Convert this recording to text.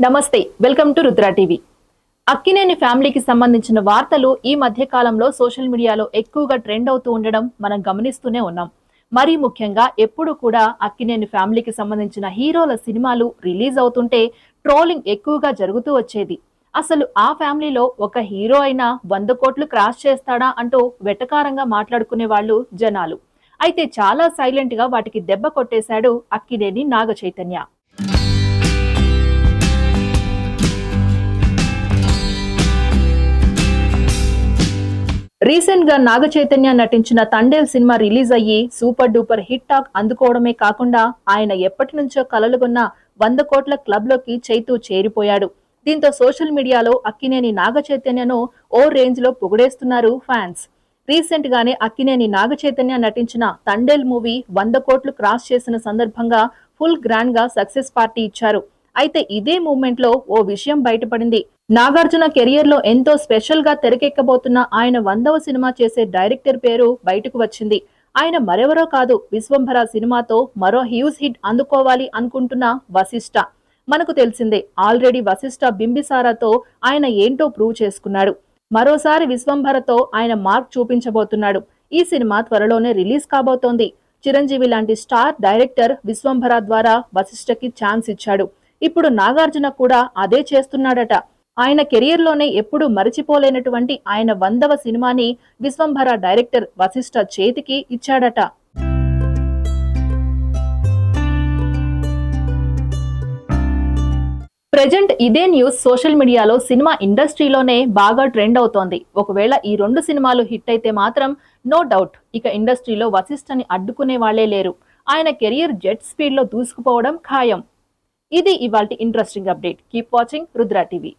నమస్తే welcome to Rudra TV. Akkineni ఫ్యామిలీకి సంబంధించిన వార్తలు ఈ మధ్య కాలంలో సోషల్ మీడియాలో ఎక్కువగా ట్రెండ్ అవుతూ ఉండడం మనం గమనిస్తూనే ఉన్నాం. మరీ ముఖ్యంగా ఎప్పుడు కూడా అక్కినేని ఫ్యామిలీకి సంబంధించిన హీరోల సినిమాలు రిలీజ్ అవుతుంటే ట్రోలింగ్ ఎక్కువగా జరుగుతూ వచ్చేది. అసలు ఆ ఫ్యామిలీలో ఒక హీరో అయినా 100 కోట్లు క్రాస్ చేస్తాడా అంటూ వెటకారంగా మాట్లాడుకునే వాళ్ళు జనాలు. అయితే చాలా సైలెంట్ గా వాటికి దెబ్బ కొట్టేశాడు అక్కినేని నాగ చైతన్య. రీసెంట్ గా నాగ చైతన్య నటించిన తండేల్ సినిమా రిలీజ్ అయ్యి సూపర్ డూపర్ హిట్ టాక్ అందుకోవడమే కాకుండా ఆయన ఎప్పటి నుంచో కలలుగొన్న 100 కోట్ల క్లబ్ లోకి చైతూ చేరిపోయాడు. దీంతో సోషల్ మీడియాలో అక్కినేని నాగ చైతన్యను ఓ రేంజ్ లో పొగిడేస్తున్నారు ఫ్యాన్స్. రీసెంట్ గానే అక్కినేని నాగ చైతన్య నటించిన తండేల్ మూవీ 100 కోట్లు క్రాస్ చేసిన సందర్భంగా ఫుల్ గ్రాండ్ గా సక్సెస్ పార్టీ ఇచ్చారు. అయితే ఇదే మూమెంట్ లో ఓ విషయం బయటపడింది. నాగార్జున కెరియర్ లో ఎంతో స్పెషల్ గా తెరకెక్కబోతున్న ఆయన 100వ సినిమా చేసే డైరెక్టర్ పేరు బయటకు వచ్చింది. ఆయన మరెవరో కాదు, విశ్వంభర సినిమాతో మరో హ్యూజ్ హిట్ అందుకోవాలి అనుకుంటున్న వశిష్ఠ. మనకు తెలిసిందే, ఆల్రెడీ వశిష్ఠ బింబిసారాతో ఆయన ఏంటో ప్రూవ్ చేసుకున్నాడు. మరోసారి విశ్వంభరతో ఆయన మార్క్ చూపించబోతున్నాడు. ఈ సినిమా త్వరలోనే రిలీజ్ కాబోతోంది. చిరంజీవి లాంటి స్టార్ డైరెక్టర్ విశ్వంభర ద్వారా వశిష్ఠకి ఛాన్స్ ఇచ్చాడు. ఇప్పుడు నాగార్జున కూడా అదే చేస్తున్నాడట. ఆయన కెరియర్ లోనే ఎప్పుడు మరిచిపోలేనటువంటి ఆయన 100వ సినిమాని విశ్వంభర డైరెక్టర్ వశిష్ఠ చేతికి ఇచ్చాడట. ప్రెజెంట్ ఇదే న్యూస్ సోషల్ మీడియాలో సినిమా ఇండస్ట్రీలోనే బాగా ట్రెండ్ అవుతోంది. ఒకవేళ ఈ 2 సినిమాలు హిట్ అయితే మాత్రం నో డౌట్ ఇక ఇండస్ట్రీలో వశిష్ఠని అడ్డుకునే వాళ్లే లేరు. ఆయన కెరియర్ జెట్ స్పీడ్ లో దూసుకుపోవడం ఖాయం. ఇది ఇవాల్టి interesting update. Keep watching Rudra TV.